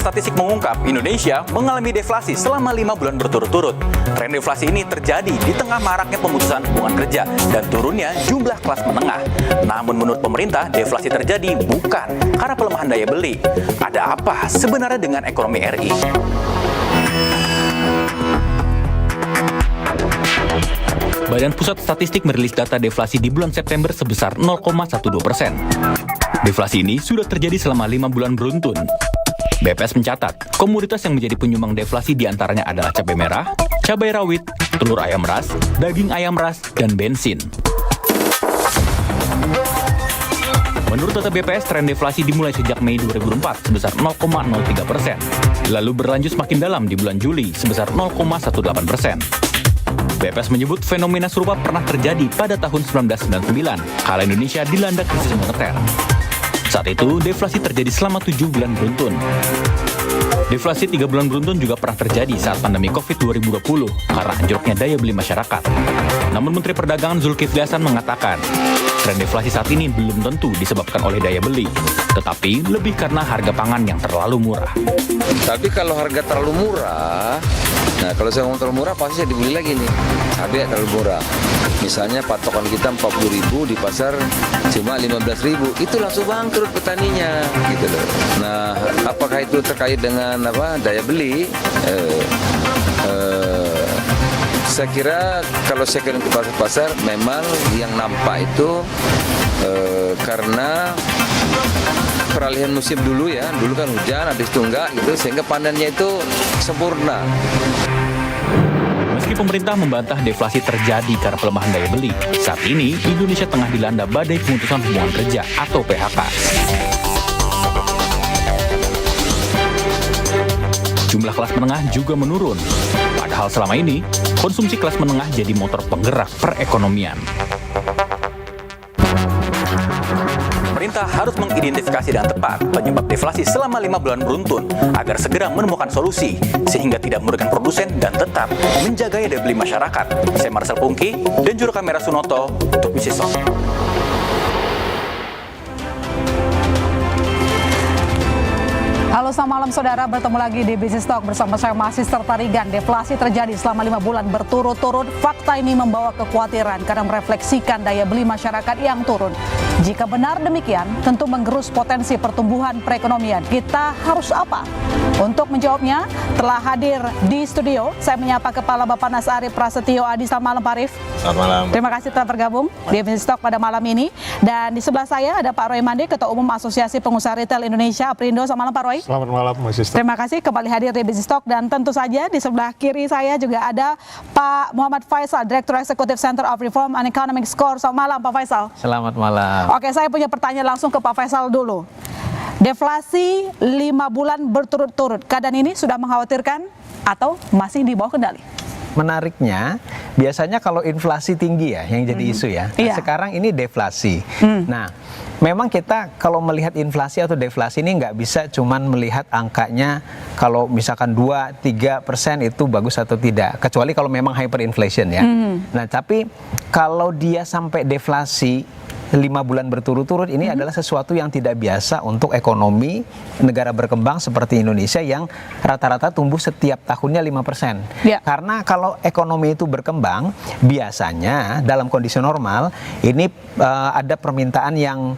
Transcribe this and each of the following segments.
Statistik mengungkap Indonesia mengalami deflasi selama 5 bulan berturut-turut. Tren deflasi ini terjadi di tengah maraknya pemutusan hubungan kerja dan turunnya jumlah kelas menengah. Namun menurut pemerintah, deflasi terjadi bukan karena pelemahan daya beli. Ada apa sebenarnya dengan ekonomi RI? Badan Pusat Statistik merilis data deflasi di bulan September sebesar 0,12%. Deflasi ini sudah terjadi selama 5 bulan beruntun. BPS mencatat, komoditas yang menjadi penyumbang deflasi diantaranya adalah cabai merah, cabai rawit, telur ayam ras, daging ayam ras, dan bensin. Menurut data BPS, tren deflasi dimulai sejak Mei 2004 sebesar 0,03%, lalu berlanjut semakin dalam di bulan Juli sebesar 0,18%. BPS menyebut fenomena serupa pernah terjadi pada tahun 1999, kala Indonesia dilanda krisis moneter. Saat itu, deflasi terjadi selama 7 bulan beruntun. Deflasi 3 bulan beruntun juga pernah terjadi saat pandemi COVID 2020 karena anjloknya daya beli masyarakat. Namun Menteri Perdagangan Zulkifli Hasan mengatakan, tren deflasi saat ini belum tentu disebabkan oleh daya beli, tetapi lebih karena harga pangan yang terlalu murah. Tapi kalau harga terlalu murah, nah kalau saya ngomong terlalu murah pasti saya dibeli lagi nih, harga terlalu murah. Misalnya patokan kita 40.000 di pasar cuma 15.000, itu langsung bangkrut petaninya, gitu loh. Nah, apakah itu terkait dengan daya beli? Saya kira kalau saya kirim ke pasar-pasar, memang yang nampak itu karena peralihan musim dulu ya, dulu kan hujan, habis itu enggak gitu, sehingga panennya itu sempurna. Meski pemerintah membantah deflasi terjadi karena pelemahan daya beli, saat ini Indonesia tengah dilanda badai pemutusan hubungan kerja atau PHK. Jumlah kelas menengah juga menurun, padahal selama ini konsumsi kelas menengah jadi motor penggerak perekonomian. Pemerintah harus mengidentifikasi dengan tepat penyebab deflasi selama 5 bulan beruntun agar segera menemukan solusi sehingga tidak merugikan produsen dan tetap menjaga daya beli masyarakat. Saya Marcel Pungki dan juru kamera Sunoto untuk Bisnis Talk. Halo, selamat malam saudara, bertemu lagi di Bisnis Talk bersama saya Sister Tarigan. Deflasi terjadi selama 5 bulan berturut-turut. Fakta ini membawa kekhawatiran karena merefleksikan daya beli masyarakat yang turun. Jika benar demikian, tentu menggerus potensi pertumbuhan perekonomian. Kita harus apa? Untuk menjawabnya, telah hadir di studio, saya menyapa Kepala Bappenas Arief Prasetyo Adi. Selamat malam Pak Arief. Selamat malam. Terima kasih telah bergabung di Bisnis Talk pada malam ini. Dan di sebelah saya ada Pak Roy Mande, Ketua Umum Asosiasi Pengusaha Retail Indonesia, Aprindo. Selamat malam Pak Roy. Selamat malam, Mbak Sister. Terima kasih kembali hadir di Bisnis Talk, dan tentu saja di sebelah kiri saya juga ada Pak Muhammad Faisal, Direktur Eksekutif Center of Reform and Economic Score. Selamat malam Pak Faisal. Selamat malam. Oke, saya punya pertanyaan langsung ke Pak Faisal dulu. Deflasi 5 bulan berturut-turut, keadaan ini sudah mengkhawatirkan atau masih di bawah kendali? Menariknya, biasanya kalau inflasi tinggi ya yang jadi isu ya. Iya. Sekarang ini deflasi. Nah, memang kita kalau melihat inflasi atau deflasi ini nggak bisa cuman melihat angkanya kalau misalkan 2-3% itu bagus atau tidak. Kecuali kalau memang hyperinflation ya. Nah, tapi kalau dia sampai deflasi 5 bulan berturut-turut, ini adalah sesuatu yang tidak biasa untuk ekonomi negara berkembang seperti Indonesia yang rata-rata tumbuh setiap tahunnya 5%. Ya. Karena kalau ekonomi itu berkembang, biasanya dalam kondisi normal ini ada permintaan yang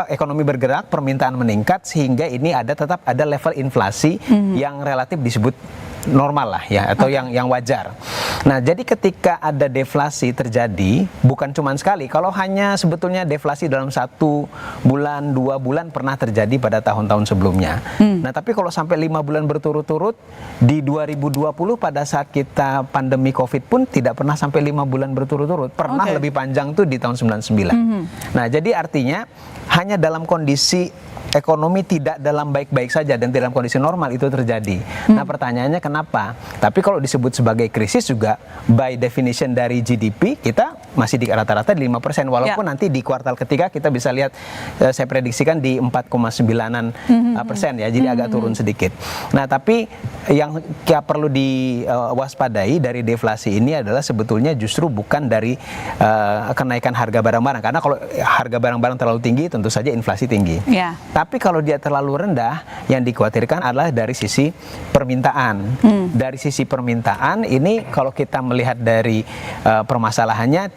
ekonomi bergerak, permintaan meningkat, sehingga ini tetap ada level inflasi yang relatif disebut normal lah ya, atau yang wajar. Nah, jadi ketika ada deflasi terjadi, bukan cuma sekali. Kalau hanya sebetulnya deflasi dalam 1 bulan, 2 bulan pernah terjadi pada tahun-tahun sebelumnya. Nah, tapi kalau sampai 5 bulan berturut-turut di 2020 pada saat kita pandemi COVID pun tidak pernah sampai 5 bulan berturut-turut. Pernah lebih panjang tuh di tahun 99. Nah, jadi artinya hanya dalam kondisi ekonomi tidak dalam baik-baik saja dan dalam kondisi normal itu terjadi. Nah, pertanyaannya kenapa? Tapi kalau disebut sebagai krisis juga by definition dari GDP kita masih di rata-rata di 5%, walaupun nanti di kuartal ketiga kita bisa lihat saya prediksikan di 4,9% ya, jadi agak turun sedikit. Nah, tapi yang perlu diwaspadai dari deflasi ini adalah sebetulnya justru bukan dari kenaikan harga barang-barang, karena kalau harga barang-barang terlalu tinggi tentu tentu saja inflasi tinggi. Ya. Tapi kalau dia terlalu rendah, yang dikhawatirkan adalah dari sisi permintaan. Dari sisi permintaan ini kalau kita melihat dari permasalahannya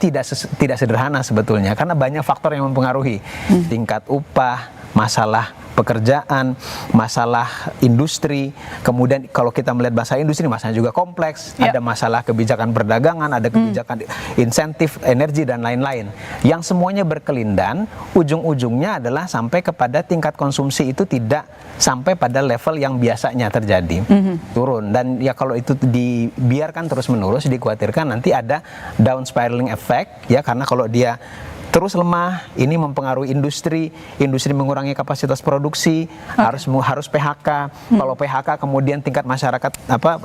tidak sederhana sebetulnya, karena banyak faktor yang mempengaruhi. Tingkat upah, masalah pekerjaan, masalah industri, kemudian kalau kita melihat bahasa industri masalahnya juga kompleks, ada masalah kebijakan perdagangan, ada kebijakan insentif energi dan lain-lain, yang semuanya berkelindan, ujung-ujungnya adalah sampai kepada tingkat konsumsi itu tidak sampai pada level yang biasanya terjadi, turun. Dan ya kalau itu dibiarkan terus-menerus, dikhawatirkan nanti ada down spiraling effect, ya, karena kalau dia terus lemah, ini mempengaruhi industri mengurangi kapasitas produksi, harus PHK. Kalau PHK kemudian tingkat masyarakat,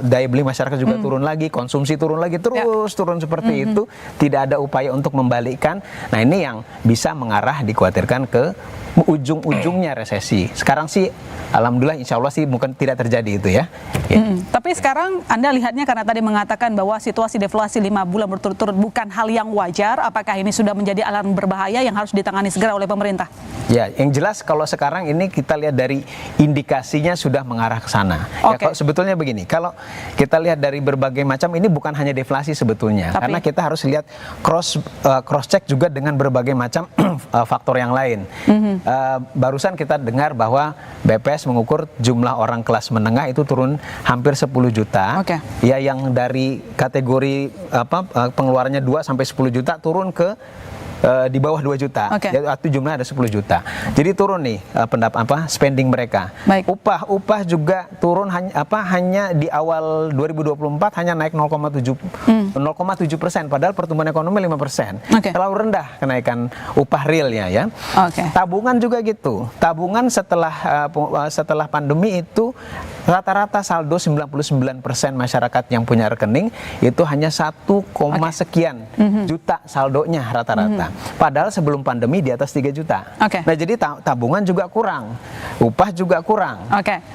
daya beli masyarakat juga turun lagi, konsumsi turun lagi, terus turun seperti itu, tidak ada upaya untuk membalikkan. Nah, ini yang bisa mengarah dikhawatirkan ke ujung-ujungnya resesi. Sekarang sih alhamdulillah insya Allah sih mungkin tidak terjadi itu ya. Tapi sekarang Anda lihatnya, karena tadi mengatakan bahwa situasi deflasi 5 bulan berturut-turut bukan hal yang wajar, apakah ini sudah menjadi alarm berbahaya yang harus ditangani segera oleh pemerintah? Ya, yang jelas kalau sekarang ini kita lihat dari indikasinya sudah mengarah ke sana. Ya, kalau sebetulnya begini, kalau kita lihat dari berbagai macam, ini bukan hanya deflasi sebetulnya, karena kita harus lihat cross check juga dengan berbagai macam faktor yang lain. Barusan kita dengar bahwa BPS mengukur jumlah orang kelas menengah itu turun hampir 10 juta. Ya, yang dari kategori pengeluarannya 2 sampai 10 juta turun ke di bawah 2 juta. Itu jumlah ada 10 juta. Jadi turun nih spending mereka. Upah juga turun hanya di awal 2024 hanya naik 0,7%, padahal pertumbuhan ekonomi 5%. Terlalu rendah kenaikan upah realnya ya. Tabungan juga gitu. Tabungan setelah pandemi itu rata-rata saldo 99% masyarakat yang punya rekening itu hanya 1, sekian juta saldonya rata-rata. Padahal sebelum pandemi di atas 3 juta. Nah, jadi tabungan juga kurang, upah juga kurang,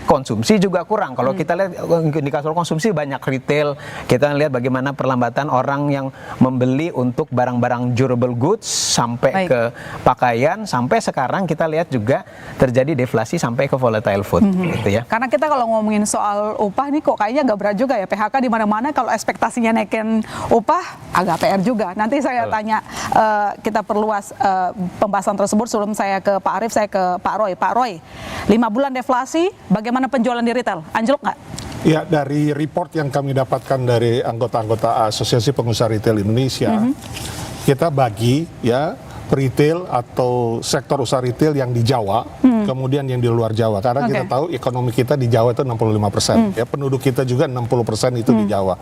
konsumsi juga kurang. Kalau kita lihat indikator konsumsi banyak retail, kita lihat bagaimana perlambatan orang yang membeli untuk barang-barang durable goods sampai ke pakaian, sampai sekarang kita lihat juga terjadi deflasi sampai ke volatile food, gitu ya. Karena kita kalau ngomongin soal upah nih kok kayaknya agak berat juga ya, PHK di mana-mana, kalau ekspektasinya naikin upah agak PR juga. Nanti saya tanya, kita perluas pembahasan tersebut. Sebelum saya ke Pak Arief, saya ke Pak Roy. Pak Roy, 5 bulan deflasi, bagaimana penjualan di retail? Anjlok nggak? Ya, dari report yang kami dapatkan dari anggota-anggota Asosiasi Pengusaha Retail Indonesia, kita bagi ya retail atau sektor usaha retail yang di Jawa, kemudian yang di luar Jawa. Karena kita tahu ekonomi kita di Jawa itu 65%. Ya, penduduk kita juga 60% itu di Jawa.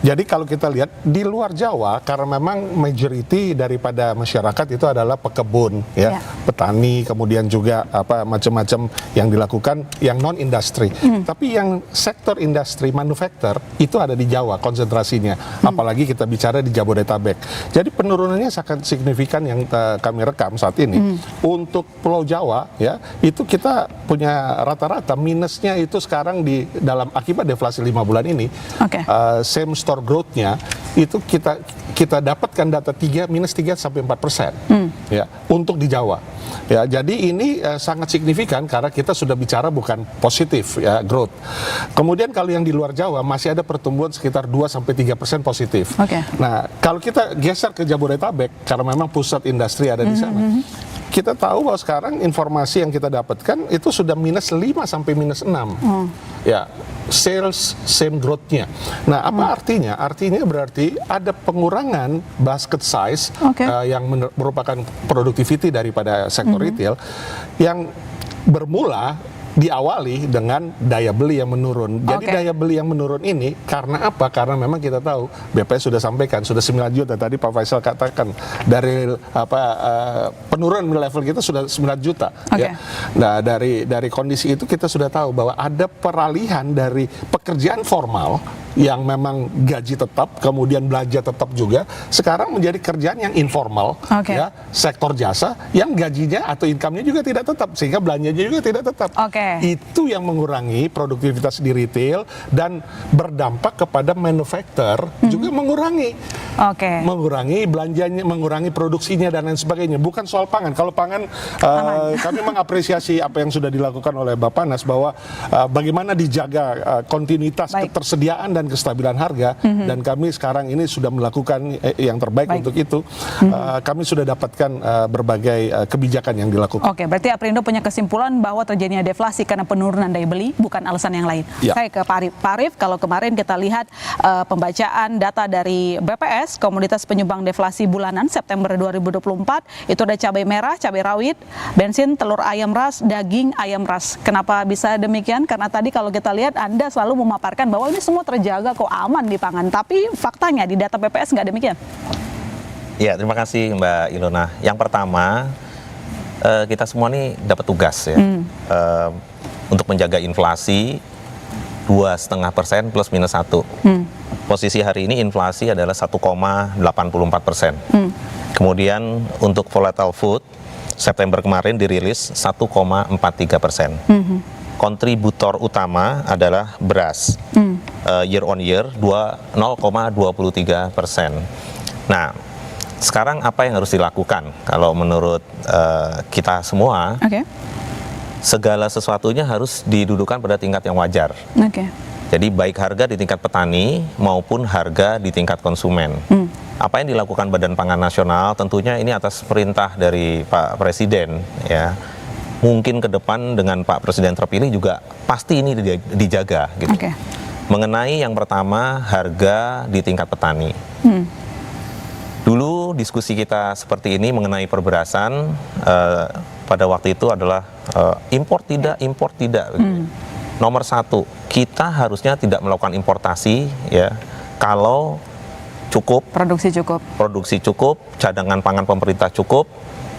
Jadi kalau kita lihat di luar Jawa, karena memang majority daripada masyarakat itu adalah pekebun, ya, petani, kemudian juga macam-macam yang dilakukan yang non industri. Tapi yang sektor industri manufaktur itu ada di Jawa konsentrasinya. Apalagi kita bicara di Jabodetabek. Jadi penurunannya sangat signifikan yang kami rekam saat ini. Untuk Pulau Jawa ya, itu kita punya rata-rata minusnya itu sekarang di dalam akibat deflasi 5 bulan ini. Same store growth-nya itu kita dapatkan data minus 3 sampai 4%. Ya, untuk di Jawa. Ya, jadi ini sangat signifikan karena kita sudah bicara bukan positif ya growth. Kemudian kalau yang di luar Jawa masih ada pertumbuhan sekitar 2 sampai 3% positif. Nah, kalau kita geser ke Jabodetabek karena memang pusat industri ada di sana. Kita tahu bahwa sekarang informasi yang kita dapatkan itu sudah minus 5 sampai minus 6. Ya, sales same growth-nya. Nah, apa artinya? Artinya berarti ada pengurangan basket size yang merupakan productivity daripada sektor retail yang bermula diawali dengan daya beli yang menurun. Jadi daya beli yang menurun ini karena apa? Karena memang kita tahu BPS sudah sampaikan sudah 9 juta tadi Pak Faisal katakan dari penurunan level kita sudah 9 juta. Ya. Nah, dari kondisi itu kita sudah tahu bahwa ada peralihan dari pekerjaan formal yang memang gaji tetap, kemudian belanja tetap juga, sekarang menjadi kerjaan yang informal, Oke. ya, sektor jasa yang gajinya atau income-nya juga tidak tetap, sehingga belanjanya juga tidak tetap. Oke. Itu yang mengurangi produktivitas di retail dan berdampak kepada manufacturer juga mengurangi belanjanya, mengurangi produksinya dan lain sebagainya. Bukan soal pangan. Kalau pangan, kami mengapresiasi apa yang sudah dilakukan oleh Bappenas bahwa bagaimana dijaga kontinuitas ketersediaan dan kestabilan harga, dan kami sekarang ini sudah melakukan yang terbaik untuk itu. Kami sudah dapatkan berbagai kebijakan yang dilakukan. Oke, berarti Aprindo punya kesimpulan bahwa terjadinya deflasi karena penurunan daya beli, bukan alasan yang lain. Ya. Saya ke Pak Arief. Pak Arief, kalau kemarin kita lihat pembacaan data dari BPS, Komunitas Penyumbang Deflasi Bulanan September 2024, itu ada cabai merah, cabai rawit, bensin, telur ayam ras, daging ayam ras. Kenapa bisa demikian? Karena tadi kalau kita lihat Anda selalu memaparkan bahwa ini semua terjaga kok, aman di pangan. Tapi faktanya di data BPS nggak demikian. Ya, terima kasih Mbak Ilona. Yang pertama, kita semua nih dapat tugas ya, untuk menjaga inflasi 2,5% plus minus 1. Posisi hari ini inflasi adalah 1,84%. Kemudian untuk volatile food, September kemarin dirilis 1,43%. Kontributor utama adalah beras, year on year 0,23%. Nah, sekarang apa yang harus dilakukan? Kalau menurut kita semua, segala sesuatunya harus didudukan pada tingkat yang wajar. Jadi baik harga di tingkat petani maupun harga di tingkat konsumen. Apa yang dilakukan Badan Pangan Nasional tentunya ini atas perintah dari Pak Presiden ya. Mungkin ke depan dengan Pak Presiden terpilih juga pasti ini dijaga gitu. Mengenai yang pertama harga di tingkat petani. Dulu diskusi kita seperti ini mengenai perberasan pada waktu itu adalah impor tidak. Nomor satu, kita harusnya tidak melakukan importasi ya kalau cukup, produksi cukup, cadangan pangan pemerintah cukup,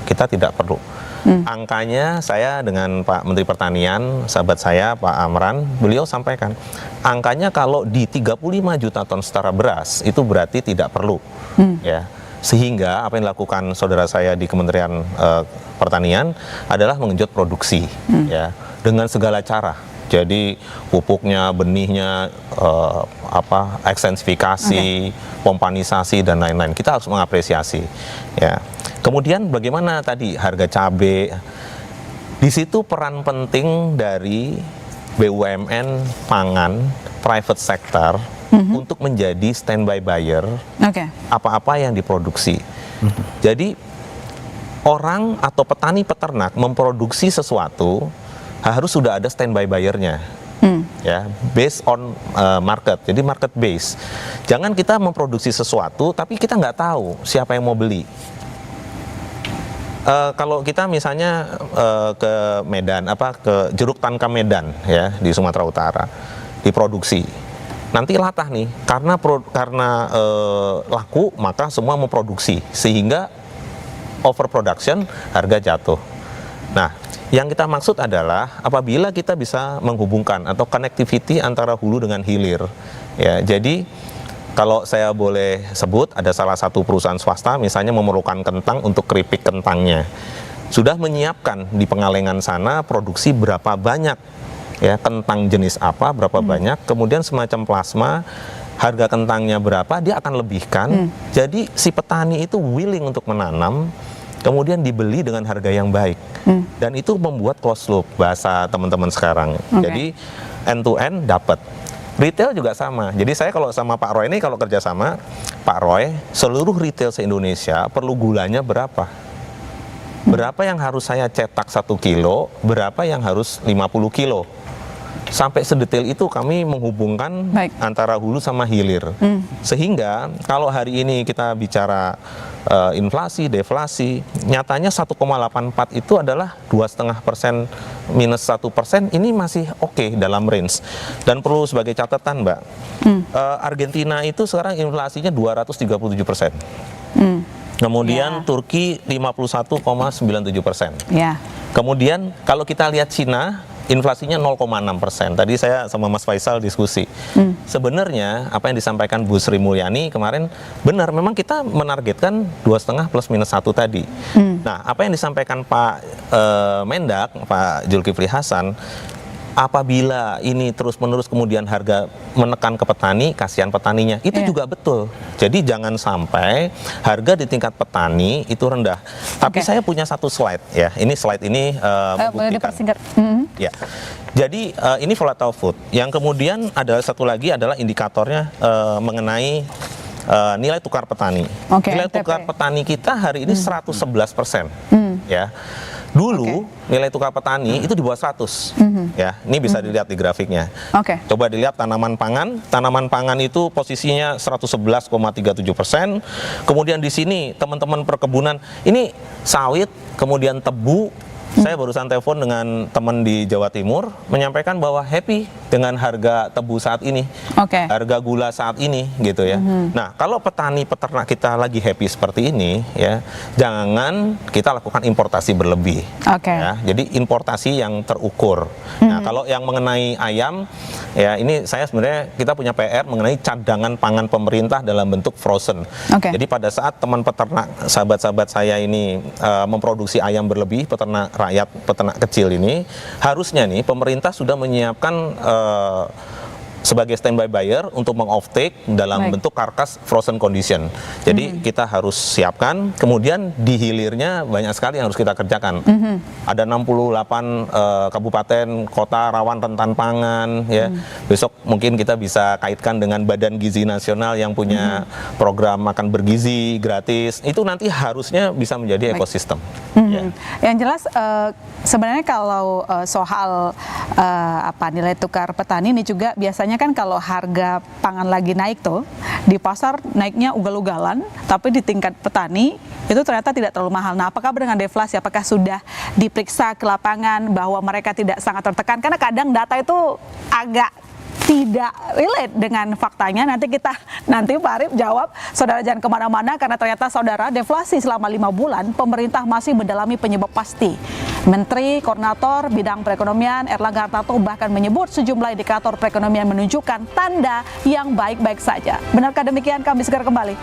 kita tidak perlu. Angkanya saya dengan Pak Menteri Pertanian, sahabat saya Pak Amran, beliau sampaikan angkanya kalau di 35 juta ton setara beras itu berarti tidak perlu ya. Sehingga apa yang dilakukan saudara saya di Kementerian Pertanian adalah mengenjot produksi ya dengan segala cara. Jadi pupuknya, benihnya, ekstensifikasi, pompanisasi dan lain-lain. Kita harus mengapresiasi. Ya. Kemudian bagaimana tadi harga cabai? Di situ peran penting dari BUMN pangan, private sector untuk menjadi standby buyer. Apa-apa yang diproduksi. Jadi orang atau petani peternak memproduksi sesuatu harus sudah ada standby buyer-nya, ya, based on market. Jadi market base. Jangan kita memproduksi sesuatu, tapi kita nggak tahu siapa yang mau beli. Kalau kita misalnya ke Medan, ke Jeruk Tankam Medan, ya, di Sumatera Utara, diproduksi. Nanti latah nih, karena laku, maka semua memproduksi, sehingga overproduction, harga jatuh. Nah, yang kita maksud adalah apabila kita bisa menghubungkan atau connectivity antara hulu dengan hilir. Ya, jadi kalau saya boleh sebut, ada salah satu perusahaan swasta misalnya memerlukan kentang untuk keripik kentangnya. Sudah menyiapkan di Pengalengan sana produksi berapa banyak ya kentang jenis apa, berapa banyak, kemudian semacam plasma, harga kentangnya berapa, dia akan lebihkan. Jadi si petani itu willing untuk menanam, kemudian dibeli dengan harga yang baik. Dan itu membuat closed loop bahasa teman-teman sekarang. Jadi end to end dapat. Retail juga sama. Jadi saya kalau sama Pak Roy ini, kalau kerja sama Pak Roy, seluruh retail se-Indonesia perlu gulanya berapa? Berapa yang harus saya cetak 1 kilo, berapa yang harus 50 kilo. Sampai sedetail itu kami menghubungkan antara hulu sama hilir. Sehingga kalau hari ini kita bicara inflasi, deflasi, nyatanya 1,84 itu adalah 2,5% minus 1%, ini masih oke dalam range. Dan perlu sebagai catatan, Mbak, Argentina itu sekarang inflasinya 237%. Kemudian Turki 51,97%. Kemudian kalau kita lihat Cina, inflasinya 0,6%. Tadi saya sama Mas Faisal diskusi. Sebenarnya apa yang disampaikan Bu Sri Mulyani kemarin benar, memang kita menargetkan 2,5 plus minus 1 tadi. Nah, apa yang disampaikan Pak Mendak, Pak Zulkifli Hasan, apabila ini terus-menerus kemudian harga menekan ke petani, kasihan petaninya. Itu juga betul. Jadi jangan sampai harga di tingkat petani itu rendah. Tapi saya punya satu slide ya. Ini slide ini boleh membuktikan. dipersingkat. Ya. Jadi ini volatile food. Yang kemudian ada satu lagi adalah indikatornya mengenai nilai tukar petani. Nilai tukar petani kita hari ini 111%. Ya. Dulu nilai tukar petani itu di bawah 100. Ya, ini bisa dilihat di grafiknya. Coba dilihat tanaman pangan. Tanaman pangan itu posisinya 111,37%. Kemudian di sini teman-teman perkebunan, ini sawit, kemudian tebu. Saya barusan telepon dengan teman di Jawa Timur menyampaikan bahwa happy dengan harga tebu saat ini, harga gula saat ini, gitu ya. Nah, kalau petani peternak kita lagi happy seperti ini, ya, jangan kita lakukan importasi berlebih. Ya, jadi importasi yang terukur. Nah, kalau yang mengenai ayam, ya ini saya sebenarnya kita punya PR mengenai cadangan pangan pemerintah dalam bentuk frozen. Jadi pada saat teman peternak, sahabat-sahabat saya ini memproduksi ayam berlebih, peternak rakyat, peternak kecil ini, harusnya nih pemerintah sudah menyiapkan sebagai standby buyer untuk meng-offtake dalam bentuk karkas frozen condition. Jadi kita harus siapkan, kemudian di hilirnya banyak sekali yang harus kita kerjakan. Ada 68 kabupaten, kota rawan rentan pangan, ya. Besok mungkin kita bisa kaitkan dengan Badan Gizi Nasional yang punya program makan bergizi gratis. Itu nanti harusnya bisa menjadi ekosistem. Yang jelas sebenarnya kalau soal nilai tukar petani ini juga biasanya kan kalau harga pangan lagi naik tuh di pasar naiknya ugal-ugalan, tapi di tingkat petani itu ternyata tidak terlalu mahal. Nah, apakah dengan deflasi, apakah sudah diperiksa ke lapangan bahwa mereka tidak sangat tertekan? Karena kadang data itu agak tidak relate dengan faktanya. Nanti Pak Arief jawab. Saudara jangan kemana-mana karena ternyata saudara deflasi selama 5 bulan pemerintah masih mendalami penyebab pasti. Menteri Koordinator Bidang Perekonomian Erlangga Hartarto bahkan menyebut sejumlah indikator perekonomian menunjukkan tanda yang baik-baik saja. Benarkah demikian? Kami segera kembali.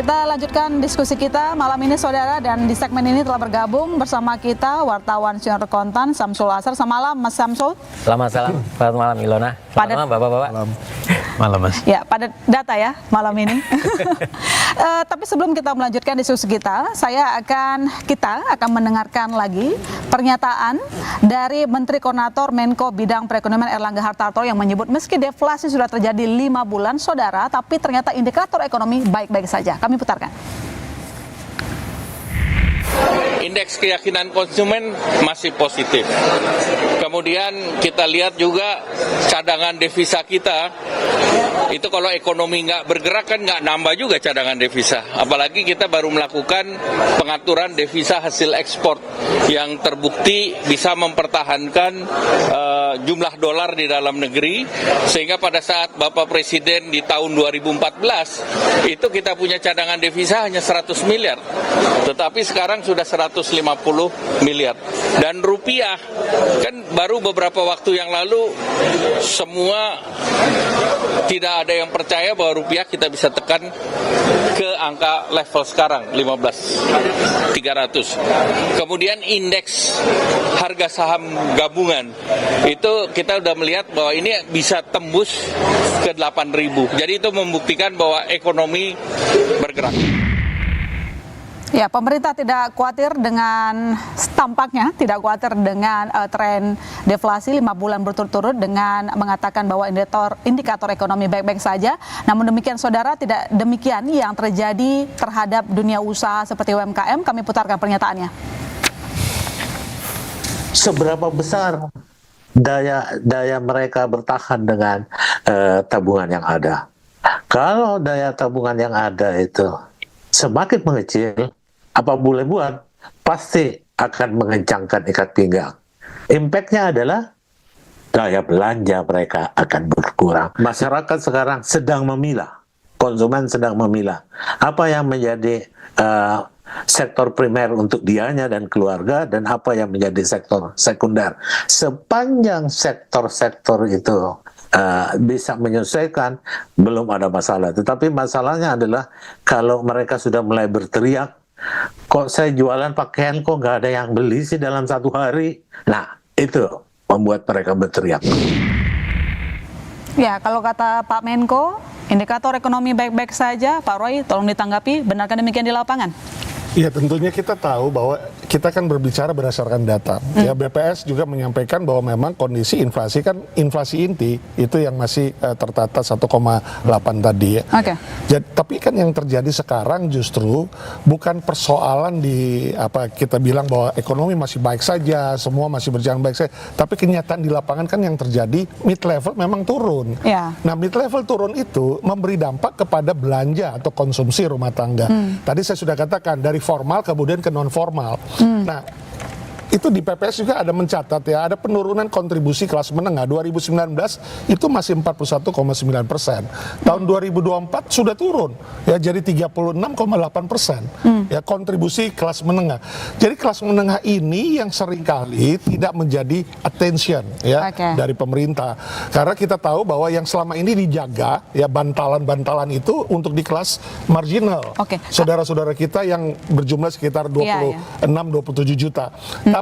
kita lanjutkan diskusi kita malam ini saudara, dan di segmen ini telah bergabung bersama kita wartawan Sinar Kontan Samsul Azhar. Selamat malam Mas Samsul. Selamat malam Ilona. Selamat malam Bapak-bapak. Malam Mas. Ya, pada data ya malam ini. Tapi sebelum kita melanjutkan diskusi kita akan mendengarkan lagi pernyataan dari Menteri Koordinator Menko Bidang Perekonomian Erlangga Hartarto yang menyebut meski deflasi sudah terjadi 5 bulan saudara, tapi ternyata indikator ekonomi baik-baik saja. Kami putarkan. Indeks keyakinan konsumen masih positif. Kemudian kita lihat juga cadangan devisa kita, itu kalau ekonomi nggak bergerak kan nggak nambah juga cadangan devisa. Apalagi kita baru melakukan pengaturan devisa hasil ekspor yang terbukti bisa mempertahankan jumlah dolar di dalam negeri, sehingga pada saat Bapak Presiden di tahun 2014 itu kita punya cadangan devisa hanya 100 miliar, tetapi sekarang sudah 150 miliar. Dan rupiah kan baru beberapa waktu yang lalu semua tidak ada yang percaya bahwa rupiah kita bisa tekan ke angka level sekarang 15.300. Kemudian indeks harga saham gabungan itu kita sudah melihat bahwa ini bisa tembus ke 8.000. Jadi itu membuktikan bahwa ekonomi bergerak. Ya, pemerintah tidak khawatir tampaknya tidak khawatir dengan tren deflasi 5 bulan berturut-turut dengan mengatakan bahwa indikator ekonomi baik-baik saja. Namun demikian saudara, tidak demikian yang terjadi terhadap dunia usaha seperti UMKM. Kami putarkan pernyataannya. Seberapa besar daya mereka bertahan dengan tabungan yang ada? Kalau daya tabungan yang ada itu semakin mengecil, apa boleh buat, pasti akan mengencangkan ikat pinggang. Impact-nya adalah daya belanja mereka akan berkurang. Masyarakat sekarang sedang memilah, konsumen sedang memilah apa yang menjadi sektor primer untuk dianya dan keluarga, dan apa yang menjadi sektor sekunder. Sepanjang sektor-sektor itu bisa menyesuaikan, belum ada masalah. Tetapi masalahnya adalah kalau mereka sudah mulai berteriak, kok saya jualan pakaian kok nggak ada yang beli sih dalam 1 hari. Nah, itu membuat mereka berteriak. Ya, kalau kata Pak Menko, indikator ekonomi baik-baik saja. Pak Roy, tolong ditanggapi, benarkah demikian di lapangan? Ya, tentunya kita tahu bahwa kita kan berbicara berdasarkan data. Ya, BPS juga menyampaikan bahwa memang kondisi inflasi kan inflasi inti itu yang masih tertata 1,8 tadi ya. Oke. Jadi, tapi kan yang terjadi sekarang justru bukan persoalan di kita bilang bahwa ekonomi masih baik saja, semua masih berjalan baik saja, tapi kenyataan di lapangan kan yang terjadi mid level memang turun. Ya. Nah, mid level turun itu memberi dampak kepada belanja atau konsumsi rumah tangga. Tadi saya sudah katakan dari formal kemudian ke non formal. Nah, itu di PPS juga ada mencatat ya, ada penurunan kontribusi kelas menengah. 2019 itu masih 41,9%. Tahun 2024 sudah turun ya jadi 36,8%. Ya, kontribusi kelas menengah. Jadi kelas menengah ini yang seringkali tidak menjadi attention ya dari pemerintah. Karena kita tahu bahwa yang selama ini dijaga ya bantalan-bantalan itu untuk di kelas marginal. Saudara-saudara kita yang berjumlah sekitar 26-27 juta.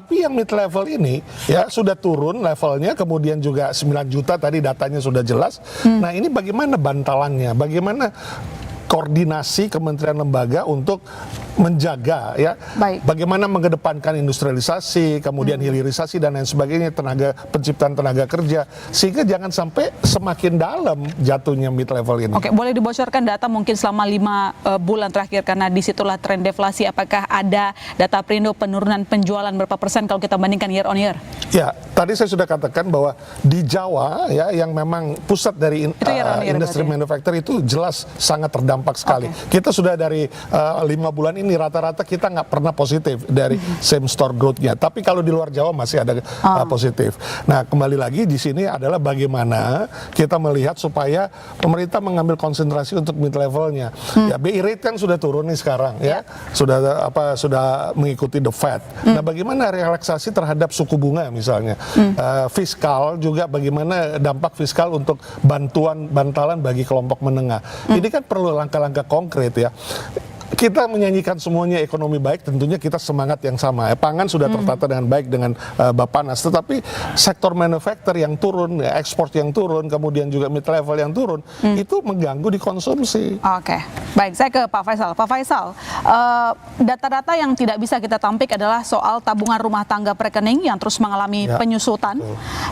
Tapi yang mid level ini ya sudah turun levelnya, kemudian juga 9 juta tadi datanya sudah jelas. Nah, ini bagaimana bantalannya? Bagaimana koordinasi kementerian lembaga untuk menjaga ya bagaimana mengedepankan industrialisasi, kemudian hilirisasi dan lain sebagainya, penciptaan tenaga kerja, sehingga jangan sampai semakin dalam jatuhnya mid level ini. Oke, boleh dibocorkan data mungkin selama 5 bulan terakhir, karena disitulah tren deflasi. Apakah ada data Perindo penurunan penjualan berapa persen kalau kita bandingkan year on year? Ya, tadi saya sudah katakan bahwa di Jawa ya yang memang pusat dari industri manufacturing itu jelas sangat terdampak sekali. Kita sudah dari 5 bulan ini rata-rata kita nggak pernah positif dari same store growth-nya. Tapi kalau di luar Jawa masih ada positif. Nah, kembali lagi di sini adalah bagaimana kita melihat supaya pemerintah mengambil konsentrasi untuk mid levelnya. Ya, BI rate kan sudah turun nih sekarang ya. Sudah mengikuti the Fed. Nah, bagaimana relaksasi terhadap suku bunga misalnya. Fiskal juga bagaimana dampak fiskal untuk bantalan bagi kelompok menengah. Ini kan perlu langkah-langkah konkret ya. kita menyanyikan semuanya ekonomi baik, tentunya kita semangat yang sama. Pangan sudah tertata dengan baik dengan Bappenas, tetapi sektor manufaktur yang turun, ekspor yang turun, kemudian juga mid level yang turun, itu mengganggu di konsumsi. Oke, baik. Saya ke Pak Faisal. Pak Faisal, data-data yang tidak bisa kita tampik adalah soal tabungan rumah tangga rekening yang terus mengalami penyusutan.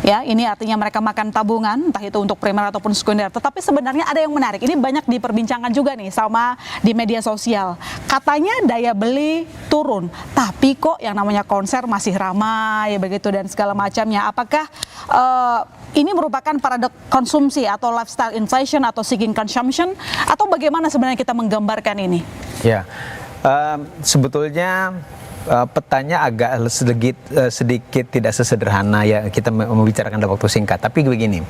Ya, ini artinya mereka makan tabungan, entah itu untuk primer ataupun sekunder. Tetapi sebenarnya ada yang menarik. Ini banyak diperbincangkan juga nih sama di media sosial. Katanya daya beli turun, tapi kok yang namanya konser masih ramai begitu dan segala macamnya. Apakah ini merupakan paradoks konsumsi atau lifestyle inflation atau seeking consumption, atau bagaimana sebenarnya kita menggambarkan ini? Ya, sebetulnya petanya agak sedikit tidak sesederhana ya kita membicarakan dalam waktu singkat. Tapi begini,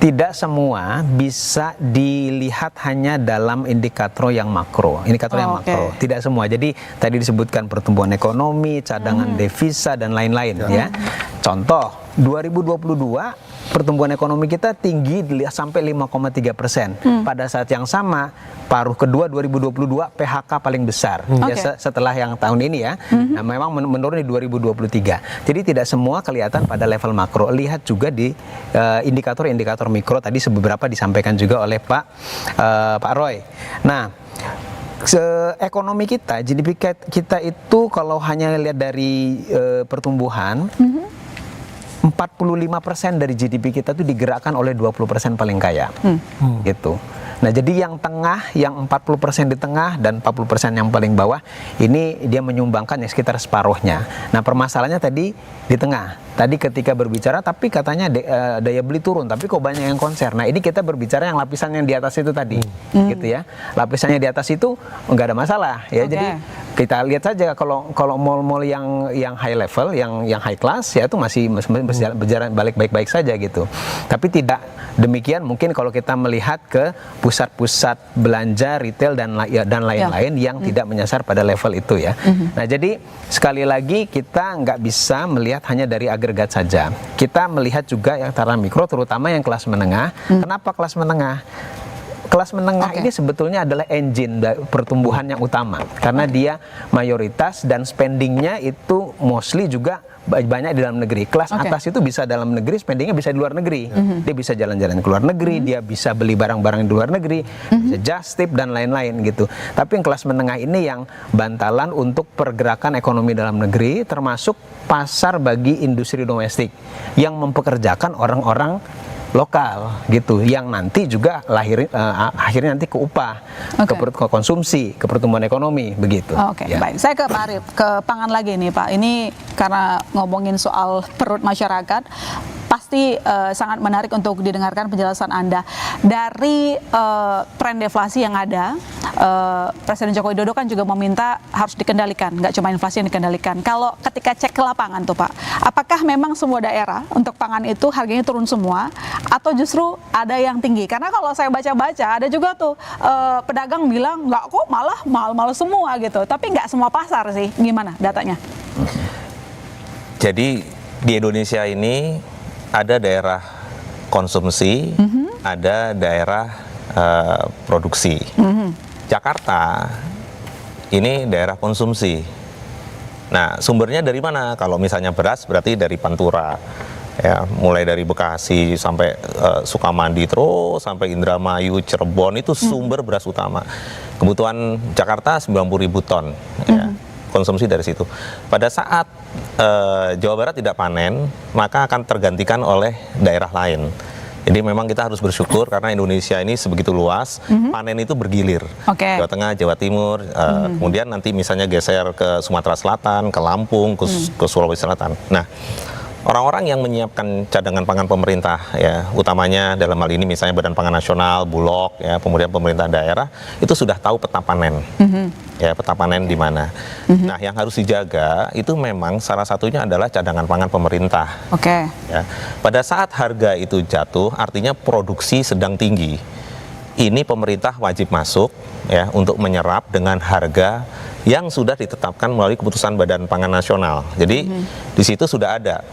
tidak semua bisa dilihat hanya dalam indikator yang makro. Makro, tidak semua. Jadi tadi disebutkan pertumbuhan ekonomi, cadangan devisa dan lain-lain ya. Contoh 2022 pertumbuhan ekonomi kita tinggi sampai 5,3%. Pada saat yang sama, paruh kedua 2022 PHK paling besar ya, setelah yang tahun ini ya. Nah, memang menurun di 2023. Jadi tidak semua kelihatan pada level makro. Lihat juga di indikator-indikator mikro tadi beberapa disampaikan juga oleh Pak Roy. Nah, ekonomi kita, GDP kita itu kalau hanya lihat dari pertumbuhan, 45% dari GDP kita itu digerakkan oleh 20% paling kaya, gitu. Nah, jadi yang tengah, yang 40% di tengah dan 40% yang paling bawah, ini dia menyumbangkan ya sekitar separuhnya. Nah, permasalahannya tadi di tengah. Tadi ketika berbicara, tapi katanya daya beli turun, tapi kok banyak yang konser. Nah, ini kita berbicara yang lapisan yang di atas itu tadi, gitu ya. Lapisannya di atas itu nggak ada masalah, ya. Jadi kita lihat saja kalau mall-mall yang high level, yang high class, ya itu masih berjalan balik baik-baik saja gitu. Tapi tidak demikian mungkin kalau kita melihat ke pusat-pusat belanja retail dan lain-lain yang tidak menyasar pada level itu ya. Nah, jadi sekali lagi kita nggak bisa melihat hanya dari agregat saja. Kita melihat juga yang secara mikro, terutama yang kelas menengah. Kenapa kelas menengah? Kelas menengah ini sebetulnya adalah engine pertumbuhan yang utama, karena dia mayoritas dan spendingnya itu mostly juga banyak di dalam negeri. Kelas atas itu bisa dalam negeri, spendingnya bisa di luar negeri. Dia bisa jalan-jalan ke luar negeri, dia bisa beli barang-barang di luar negeri, bisa just tip dan lain-lain gitu. Tapi yang kelas menengah ini yang bantalan untuk pergerakan ekonomi dalam negeri, termasuk pasar bagi industri domestik yang mempekerjakan orang-orang lokal gitu, yang nanti juga akhirnya nanti ke upah, ke konsumsi, ke pertumbuhan ekonomi begitu. Baik. Saya ke Pak Arief, ke pangan lagi nih Pak. Ini karena ngomongin soal perut masyarakat, pasti sangat menarik untuk didengarkan penjelasan Anda. Dari tren deflasi yang ada, Presiden Joko Widodo kan juga meminta harus dikendalikan, nggak cuma inflasi yang dikendalikan. Kalau ketika cek ke lapangan tuh Pak, apakah memang semua daerah untuk pangan itu harganya turun semua, atau justru ada yang tinggi? Karena kalau saya baca-baca, ada juga tuh pedagang bilang nggak kok, malah mahal-mahal semua gitu. Tapi nggak semua pasar sih. Gimana datanya? Jadi di Indonesia ini ada daerah konsumsi, ada daerah produksi. Jakarta ini daerah konsumsi. Nah, sumbernya dari mana? Kalau misalnya beras berarti dari Pantura, ya, mulai dari Bekasi sampai Sukamandi, terus sampai Indramayu, Cirebon, itu sumber beras utama. Kebutuhan Jakarta 90.000 ton, ya, konsumsi dari situ. Pada saat Jawa Barat tidak panen, maka akan tergantikan oleh daerah lain. Jadi memang kita harus bersyukur karena Indonesia ini sebegitu luas, panen itu bergilir. Jawa Tengah, Jawa Timur, kemudian nanti misalnya geser ke Sumatera Selatan, ke Lampung, ke Sulawesi Selatan. Nah, orang-orang yang menyiapkan cadangan pangan pemerintah, ya, utamanya dalam hal ini misalnya Badan Pangan Nasional, Bulog, ya, kemudian pemerintah daerah, itu sudah tahu peta panen. Ya, peta panen di mana. Nah, yang harus dijaga itu memang salah satunya adalah cadangan pangan pemerintah. Ya. Pada saat harga itu jatuh, artinya produksi sedang tinggi. Ini pemerintah wajib masuk, ya, untuk menyerap dengan harga yang sudah ditetapkan melalui keputusan Badan Pangan Nasional. Jadi di situ sudah ada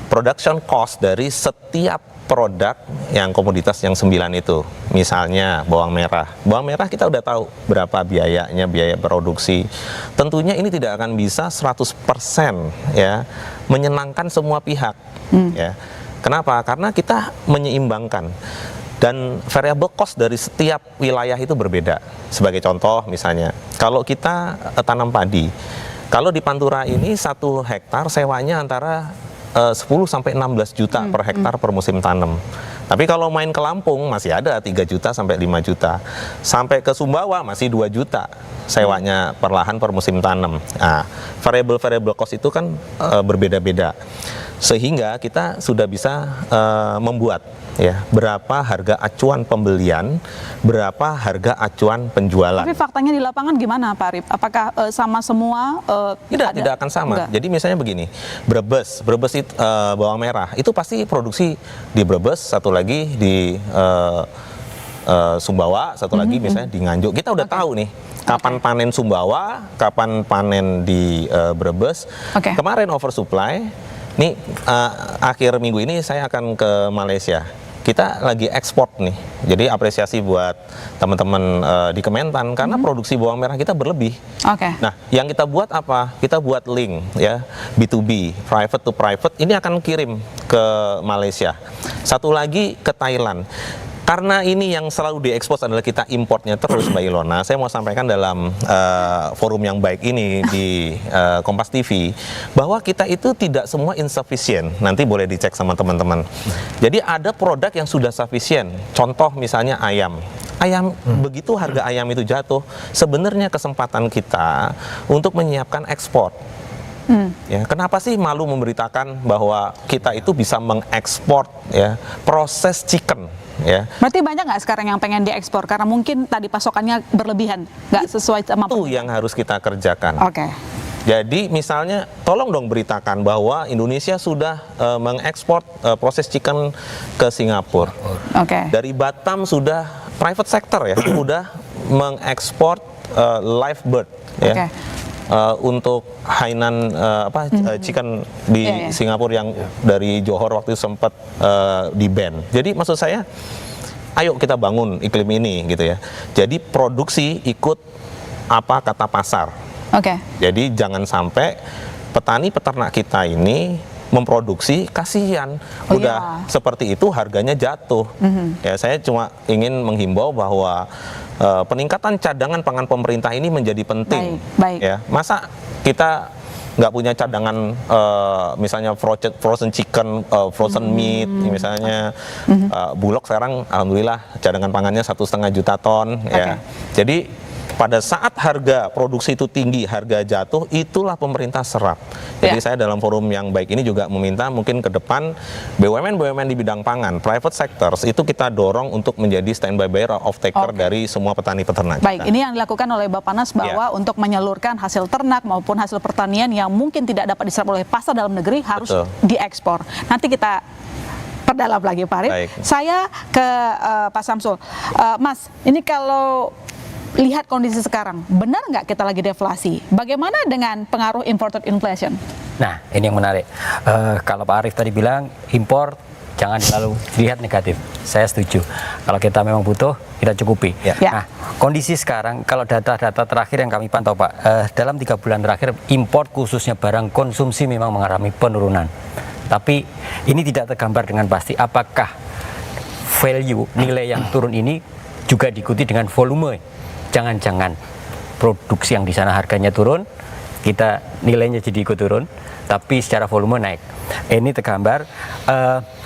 production cost dari setiap produk yang komoditas yang 9 itu, misalnya bawang merah. Bawang merah kita udah tahu berapa biayanya, biaya produksi. Tentunya ini tidak akan bisa 100% ya menyenangkan semua pihak. Ya. Kenapa? Karena kita menyeimbangkan. Dan variable cost dari setiap wilayah itu berbeda. Sebagai contoh misalnya, kalau kita tanam padi, kalau di Pantura ini 1 hektar sewanya antara 10 sampai 16 juta per hektar per musim tanam. Tapi kalau main ke Lampung masih ada 3 juta sampai 5 juta. Sampai ke Sumbawa masih 2 juta sewanya per lahan per musim tanam. Nah, variable cost itu kan berbeda-beda. Sehingga kita sudah bisa membuat ya berapa harga acuan pembelian, berapa harga acuan penjualan. Tapi faktanya di lapangan gimana Pak Arif? Apakah sama semua? Tidak akan sama. Enggak. Jadi misalnya begini, Brebes itu bawang merah itu pasti produksi di Brebes, satu lagi di Sumbawa, satu lagi misalnya di Nganjuk. Kita udah tahu nih kapan panen Sumbawa, kapan panen di Brebes. Kemarin oversupply. Nih akhir minggu ini saya akan ke Malaysia. Kita lagi ekspor nih, jadi apresiasi buat teman-teman di Kementan karena produksi bawang merah kita berlebih. Nah, yang kita buat apa? Kita buat link ya, B2B, private to private. Ini akan kirim ke Malaysia. Satu lagi ke Thailand. Karena ini yang selalu diekspos adalah kita importnya terus, Mbak Ilona. Saya mau sampaikan dalam forum yang baik ini di Kompas TV bahwa kita itu tidak semua insufficient. Nanti boleh dicek sama teman-teman. Jadi ada produk yang sudah sufficient. Contoh misalnya ayam. Begitu harga ayam itu jatuh, sebenarnya kesempatan kita untuk menyiapkan ekspor. Ya, kenapa sih malu memberitakan bahwa kita itu bisa mengekspor ya proses chicken? Ya. Berarti banyak nggak sekarang yang pengen diekspor karena mungkin tadi pasokannya berlebihan, nggak sesuai sama itu yang harus kita kerjakan. Jadi misalnya tolong dong beritakan bahwa Indonesia sudah mengekspor proses chicken ke Singapura. Dari Batam sudah private sector ya sudah mengekspor live bird ya. Untuk Hainan chicken di Singapura yang dari Johor waktu itu sempat di ban. Jadi maksud saya, ayo kita bangun iklim ini gitu ya. Jadi produksi ikut apa kata pasar. Jadi jangan sampai petani peternak kita ini memproduksi kasihan udah seperti itu harganya jatuh. Ya saya cuma ingin menghimbau bahwa peningkatan cadangan pangan pemerintah ini menjadi penting. Ya masa kita nggak punya cadangan misalnya frozen chicken, frozen meat misalnya. Bulog sekarang alhamdulillah cadangan pangannya 1,5 juta ton. Ya jadi pada saat harga produksi itu tinggi, harga jatuh, itulah pemerintah serap. Jadi saya dalam forum yang baik ini juga meminta mungkin ke depan BUMN di bidang pangan, private sectors, itu kita dorong untuk menjadi standby buyer of taker dari semua petani peternak. Ini yang dilakukan oleh Bappenas bahwa untuk menyalurkan hasil ternak maupun hasil pertanian yang mungkin tidak dapat diserap oleh pasar dalam negeri harus diekspor. Nanti kita perdalam lagi Pak Arif. Saya ke Pak Samsul. Mas, ini kalau lihat kondisi sekarang, benar nggak kita lagi deflasi? Bagaimana dengan pengaruh imported inflation? Nah, ini yang menarik. Kalau Pak Arif tadi bilang, impor jangan selalu dilihat negatif. Saya setuju. Kalau kita memang butuh, kita cukupi. Nah, kondisi sekarang, kalau data-data terakhir yang kami pantau Pak, dalam 3 bulan terakhir, impor khususnya barang konsumsi memang mengalami penurunan. Tapi ini tidak tergambar dengan pasti apakah value, nilai yang turun ini juga diikuti dengan volume. Jangan-jangan produksi yang di sana harganya turun, kita nilainya jadi ikut turun, tapi secara volume naik. Ini tergambar.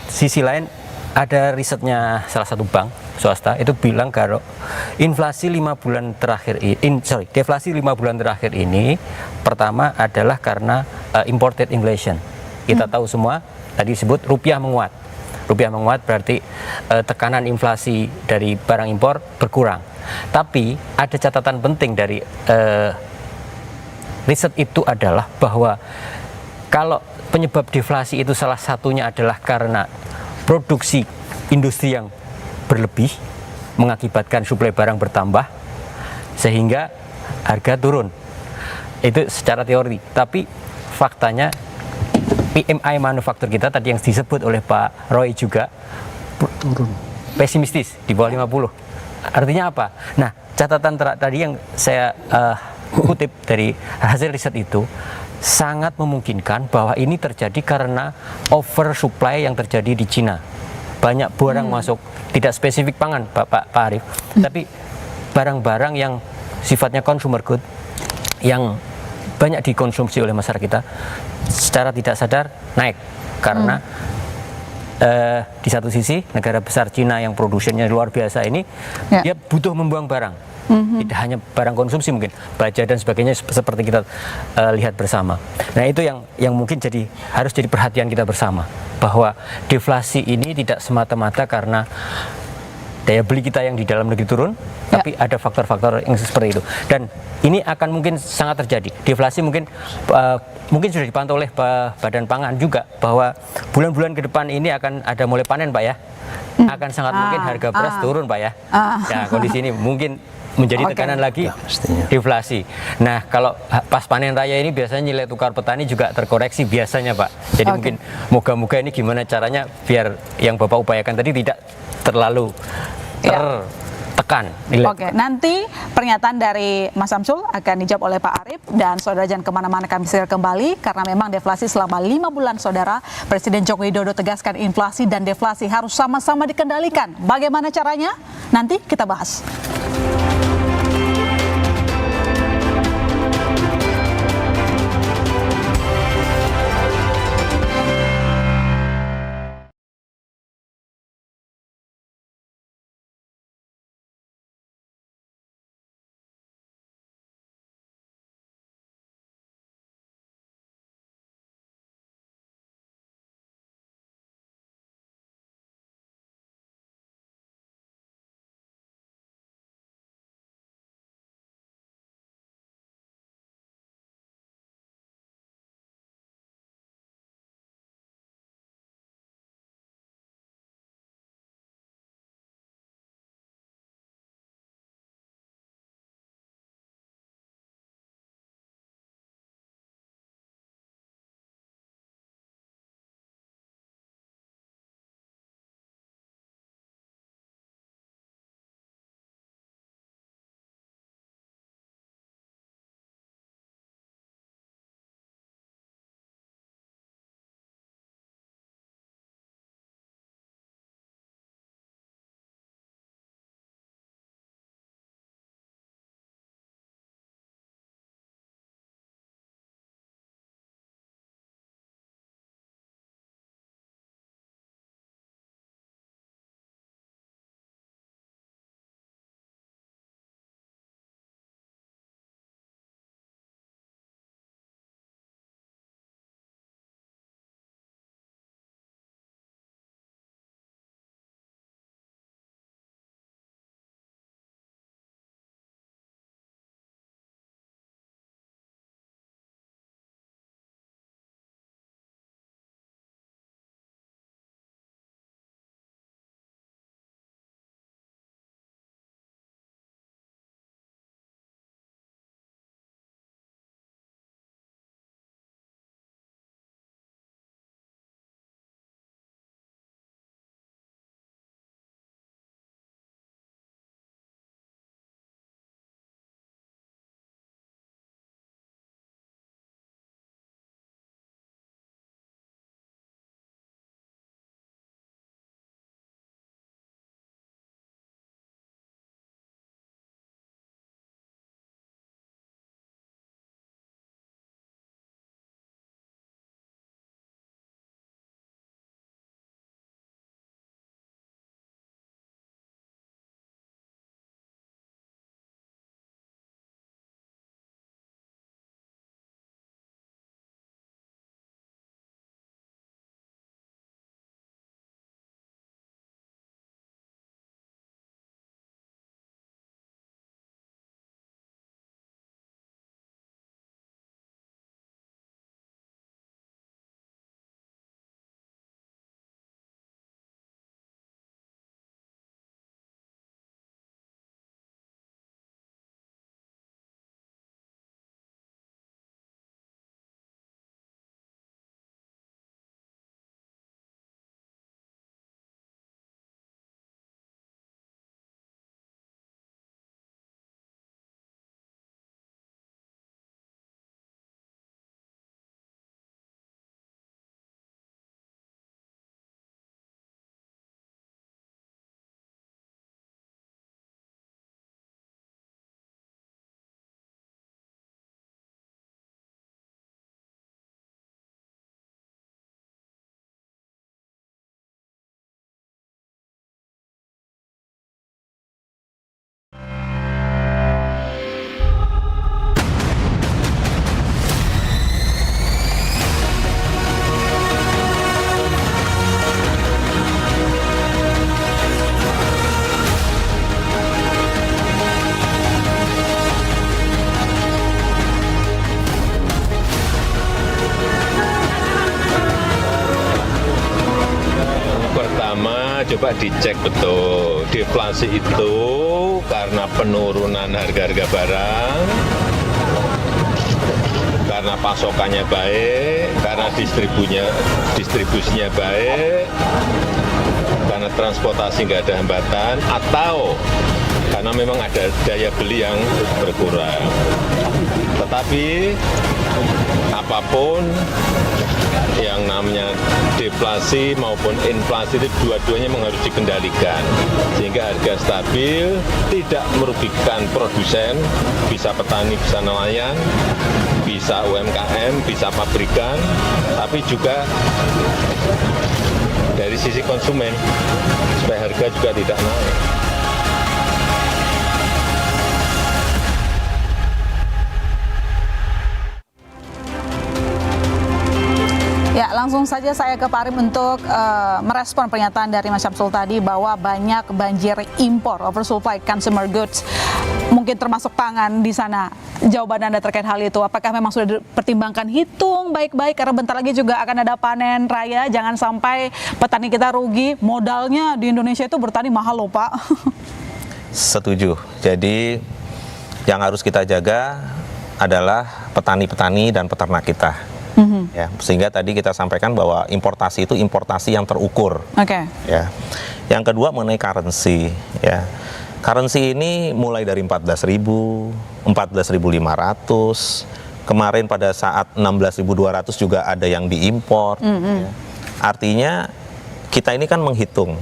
Sisi lain ada risetnya salah satu bank swasta itu bilang kalau deflasi 5 bulan terakhir ini pertama adalah karena imported inflation. Kita tahu semua tadi disebut rupiah menguat. Rupiah menguat berarti tekanan inflasi dari barang impor berkurang. Tapi ada catatan penting dari riset itu adalah bahwa kalau penyebab deflasi itu salah satunya adalah karena produksi industri yang berlebih mengakibatkan suplai barang bertambah sehingga harga turun. Itu secara teori. Tapi faktanya PMI manufaktur kita tadi yang disebut oleh Pak Roy juga pesimistis di bawah 50. Artinya apa? Nah, catatan tadi yang saya kutip dari hasil riset itu sangat memungkinkan bahwa ini terjadi karena oversupply yang terjadi di Cina. Banyak barang masuk, tidak spesifik pangan, Pak Arief, tapi barang-barang yang sifatnya consumer good yang banyak dikonsumsi oleh masyarakat kita secara tidak sadar naik karena di satu sisi negara besar Cina yang produksinya luar biasa ini dia butuh membuang barang. Tidak hanya barang konsumsi, mungkin baja dan sebagainya seperti kita lihat bersama. Nah, itu yang mungkin harus jadi perhatian kita bersama, bahwa deflasi ini tidak semata-mata karena daya beli kita yang di dalam negeri turun, tapi ada faktor-faktor yang seperti itu. Dan ini akan mungkin sangat terjadi. Deflasi mungkin sudah dipantau oleh Badan Pangan juga, bahwa bulan-bulan ke depan ini akan ada mulai panen, Pak ya. Akan sangat mungkin harga beras turun, Pak ya. Ya, kondisi ini mungkin menjadi tekanan lagi deflasi. Nah, kalau pas panen raya ini biasanya nilai tukar petani juga terkoreksi biasanya, Pak. Jadi mungkin moga-moga ini gimana caranya biar yang Bapak upayakan tadi tidak terlalu tertekan. Oke, nanti pernyataan dari Mas Samsul akan dijawab oleh Pak Arief, dan saudara jangan kemana-mana, kami segera kembali karena memang deflasi selama 5 bulan, saudara. Presiden Joko Widodo tegaskan inflasi dan deflasi harus sama-sama dikendalikan. Bagaimana caranya? Nanti kita bahas. coba dicek betul. Deflasi itu karena penurunan harga-harga barang, karena pasokannya baik, karena distribusinya baik, karena transportasi nggak ada hambatan, atau karena memang ada daya beli yang berkurang. Tetapi apapun yang namanya deflasi maupun inflasi itu dua-duanya memang harus dikendalikan sehingga harga stabil, tidak merugikan produsen, bisa petani, bisa nelayan, bisa UMKM, bisa pabrikan, tapi juga dari sisi konsumen supaya harga juga tidak naik. Ya, langsung saja saya ke Pak Arif untuk merespon pernyataan dari Mas Syamsul tadi bahwa banyak banjir impor, oversupply consumer goods, mungkin termasuk pangan di sana. Jawaban Anda terkait hal itu, apakah memang sudah dipertimbangkan, hitung baik-baik karena bentar lagi juga akan ada panen raya, jangan sampai petani kita rugi, modalnya di Indonesia itu bertani mahal loh Pak. Setuju. Jadi yang harus kita jaga adalah petani-petani dan peternak kita. Ya, sehingga tadi kita sampaikan bahwa importasi itu importasi yang terukur. Oke. Ya. Yang kedua mengenai currency. Ya. Currency ini mulai dari 14.000, 14.500. Kemarin pada saat 16.200 juga ada yang diimpor. Ya. Artinya kita ini kan menghitung.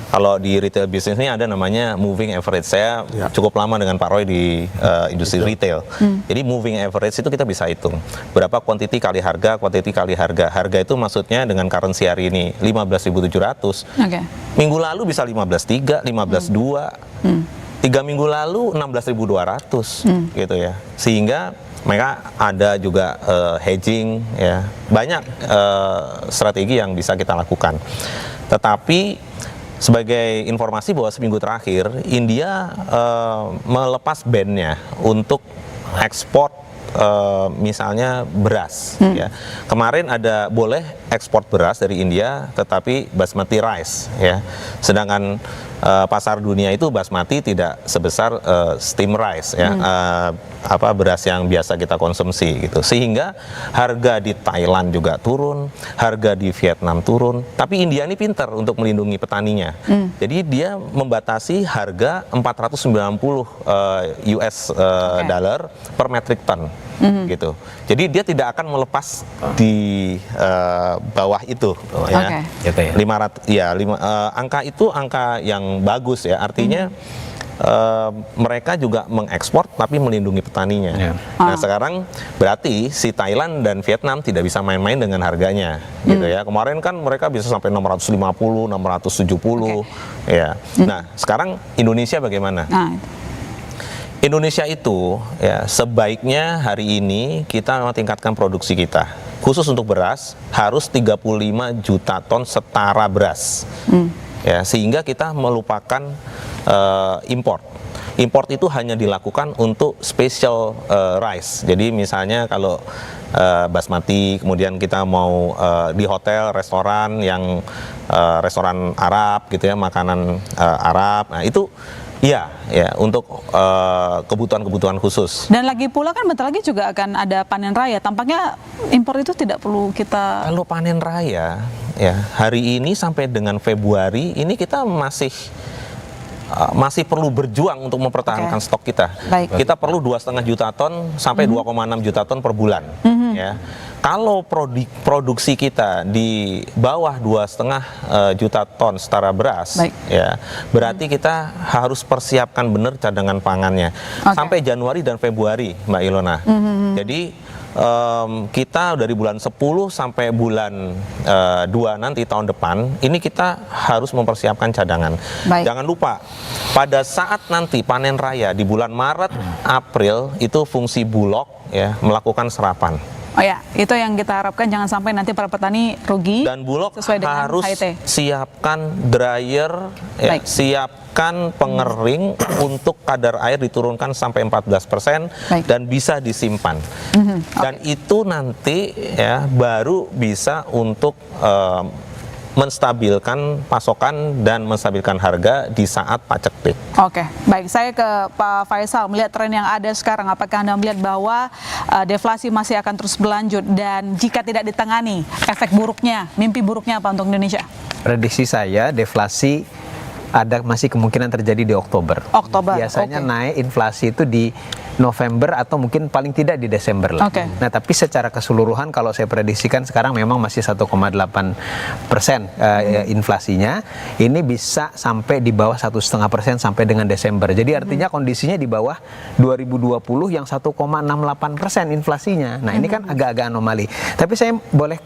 Kalau di retail bisnis ini ada namanya moving average. Saya cukup lama dengan Pak Roy di industri retail. Jadi moving average itu kita bisa hitung. Berapa quantity kali harga, quantity kali harga. Harga itu maksudnya dengan currency hari ini 15.700. Okay. Minggu lalu bisa 15.3, 15.2. 3 minggu lalu 16.200 gitu ya. Sehingga mereka ada juga hedging ya. Banyak strategi yang bisa kita lakukan. Tetapi sebagai informasi bahwa seminggu terakhir India melepas ban-nya untuk ekspor misalnya beras. Ya. Kemarin ada boleh ekspor beras dari India, tetapi basmati rice. Ya. Sedangkan pasar dunia itu basmati tidak sebesar steam rice, ya. Beras yang biasa kita konsumsi gitu. Sehingga harga di Thailand juga turun, harga di Vietnam turun. Tapi India ini pintar untuk melindungi petaninya. Jadi dia membatasi harga 490 US dollar per metric ton. Gitu. Jadi dia tidak akan melepas di bawah itu, ya. Okay. 500, ya, angka itu angka yang bagus ya. Artinya mereka juga mengekspor tapi melindungi petaninya. Nah sekarang berarti si Thailand dan Vietnam tidak bisa main-main dengan harganya, gitu ya. Kemarin kan mereka bisa sampai 650, 670, ya. Nah sekarang Indonesia bagaimana? Indonesia itu ya sebaiknya hari ini kita tingkatkan produksi kita. Khusus untuk beras harus 35 juta ton setara beras. Ya, sehingga kita melupakan import. Import itu hanya dilakukan untuk special rice. Jadi misalnya kalau basmati, kemudian kita mau di hotel, restoran yang restoran Arab gitu ya, makanan Arab. Nah, itu iya, ya untuk kebutuhan-kebutuhan khusus. Dan lagi pula kan bentar lagi juga akan ada panen raya. Tampaknya impor itu tidak perlu kita. Kalau panen raya, ya hari ini sampai dengan Februari ini kita masih perlu berjuang untuk mempertahankan stok kita. Baik. Kita perlu 2,5 juta ton sampai 2,6 juta ton per bulan. Ya. Kalau produksi kita di bawah 2,5 juta ton setara beras, ya, berarti kita harus persiapkan benar cadangan pangannya sampai Januari dan Februari, Mbak Ilona. Jadi kita dari bulan 10 sampai bulan 2 nanti tahun depan, ini kita harus mempersiapkan cadangan. Jangan lupa, pada saat nanti panen raya di bulan Maret, April, itu fungsi Bulog ya melakukan serapan. Oh ya, itu yang kita harapkan, jangan sampai nanti para petani rugi. Dan Bulog harus HIT. siapkan dryer, ya, siapkan pengering untuk kadar air diturunkan sampai 14% dan bisa disimpan. Dan itu nanti ya baru bisa untuk menstabilkan pasokan dan menstabilkan harga di saat paceklik. Oke, baik. Saya ke Pak Faisal, melihat tren yang ada sekarang, apakah Anda melihat bahwa deflasi masih akan terus berlanjut, dan jika tidak ditangani, efek buruknya, mimpi buruknya apa untuk Indonesia? Prediksi saya deflasi ada masih kemungkinan terjadi di Oktober. Biasanya naik inflasi itu di November atau mungkin paling tidak di Desember lah. Nah, tapi secara keseluruhan kalau saya prediksikan sekarang memang masih 1,8% inflasinya. Ini bisa sampai di bawah 1,5% sampai dengan Desember. Jadi artinya kondisinya di bawah 2020 yang 1,68% inflasinya. Nah, ini kan agak-agak anomali. Tapi saya boleh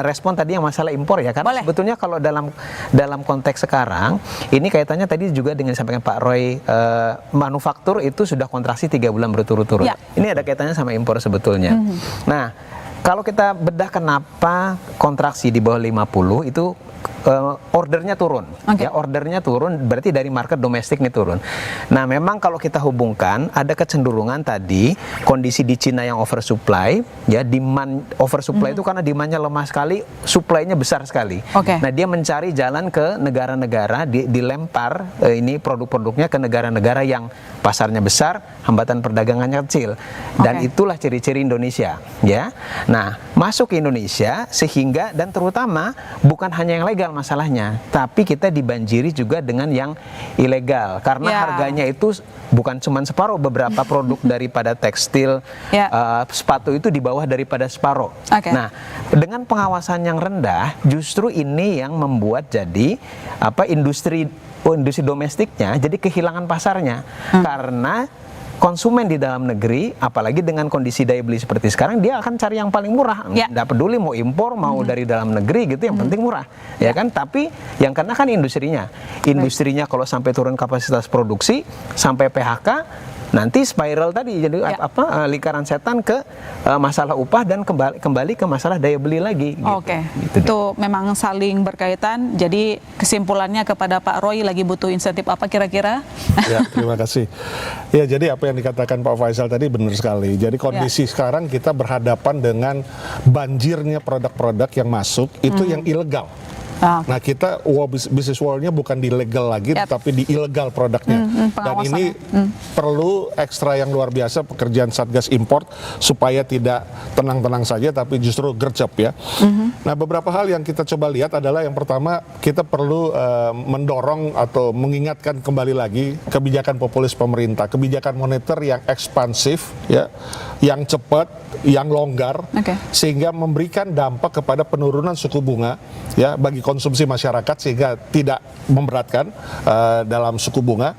respon tadi yang masalah impor ya, karena sebetulnya kalau dalam konteks sekarang ini kaitannya tadi juga dengan disampaikan Pak Roy, manufaktur itu sudah kontraksi 3 bulan berturut-turut. Ini ada kaitannya sama impor sebetulnya. Nah, kalau kita bedah kenapa kontraksi di bawah 50 itu ordernya turun. Ya, ordernya turun berarti dari market domestik nih turun. Nah, memang kalau kita hubungkan ada kecenderungan tadi kondisi di Cina yang oversupply, ya, demand oversupply itu karena demandnya lemah sekali, supply-nya besar sekali. Nah, dia mencari jalan ke negara-negara, dilempar ini produk-produknya ke negara-negara yang pasarnya besar, hambatan perdagangannya kecil. Dan itulah ciri-ciri Indonesia, ya. Nah, masuk ke Indonesia sehingga, dan terutama bukan hanya yang legal masalahnya, tapi kita dibanjiri juga dengan yang ilegal karena harganya itu bukan cuma separuh, beberapa produk daripada tekstil, sepatu itu di bawah daripada separuh. Nah, dengan pengawasan yang rendah, justru ini yang membuat jadi industri domestiknya jadi kehilangan pasarnya karena konsumen di dalam negeri, apalagi dengan kondisi daya beli seperti sekarang, dia akan cari yang paling murah. Nggak peduli mau impor, mau dari dalam negeri gitu, yang penting murah. Ya kan? Tapi yang kena kan industrinya. Industrinya kalau sampai turun kapasitas produksi, sampai PHK, nanti spiral tadi, jadi lingkaran setan ke masalah upah dan kembali ke masalah daya beli lagi. Gitu. Itu memang saling berkaitan. Jadi kesimpulannya kepada Pak Roy, lagi butuh insentif apa kira-kira? Ya, terima kasih. Ya, jadi apa yang dikatakan Pak Faisal tadi benar sekali. Jadi kondisi sekarang kita berhadapan dengan banjirnya produk-produk yang masuk itu yang ilegal. Nah, kita business war-nya bukan di legal lagi, tapi di ilegal produknya. Dan ini perlu ekstra yang luar biasa pekerjaan Satgas Import supaya tidak tenang-tenang saja, tapi justru gercep ya. Nah, beberapa hal yang kita coba lihat adalah yang pertama, kita perlu mendorong atau mengingatkan kembali lagi kebijakan populis pemerintah, kebijakan moneter yang ekspansif, ya, yang cepat, yang longgar, sehingga memberikan dampak kepada penurunan suku bunga, ya, bagi konsumsi masyarakat sehingga tidak memberatkan dalam suku bunga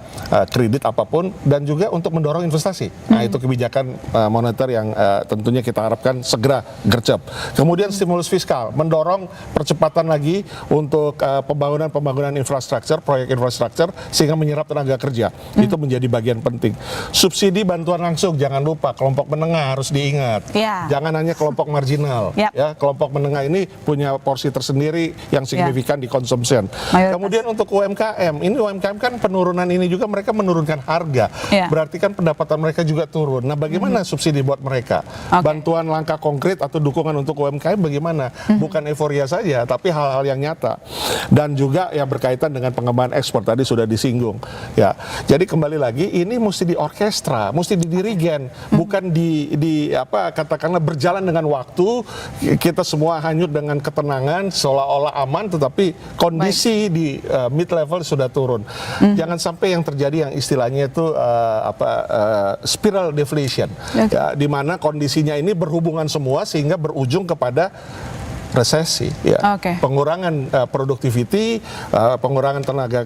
kredit apapun, dan juga untuk mendorong investasi. Nah, itu kebijakan moneter yang tentunya kita harapkan segera gercep. Kemudian stimulus fiskal, mendorong percepatan lagi untuk pembangunan infrastruktur, proyek infrastruktur, sehingga menyerap tenaga kerja. Itu menjadi bagian penting. Subsidi bantuan langsung, jangan lupa kelompok menengah harus diingat. Jangan hanya kelompok marginal. Ya, kelompok menengah ini punya porsi tersendiri yang signifikan di konsumsi. Kemudian untuk UMKM, ini UMKM kan penurunan ini juga mereka menurunkan harga. Berarti kan pendapatan mereka juga turun. Nah, bagaimana subsidi buat mereka? Bantuan langkah konkret atau dukungan untuk UMKM bagaimana? Bukan euforia saja, tapi hal-hal yang nyata. Dan juga ya berkaitan dengan pengembangan ekspor tadi sudah disinggung. Ya, jadi kembali lagi ini mesti diorkestra, mesti didirigen, bukan katakanlah berjalan dengan waktu. Kita semua hanyut dengan ketenangan, seolah-olah aman, tetapi kondisi di mid level sudah turun. Jangan sampai yang terjadi yang istilahnya itu spiral deflation, ya, di mana kondisinya ini berhubungan semua sehingga berujung kepada resesi, ya. Pengurangan productivity, pengurangan tenaga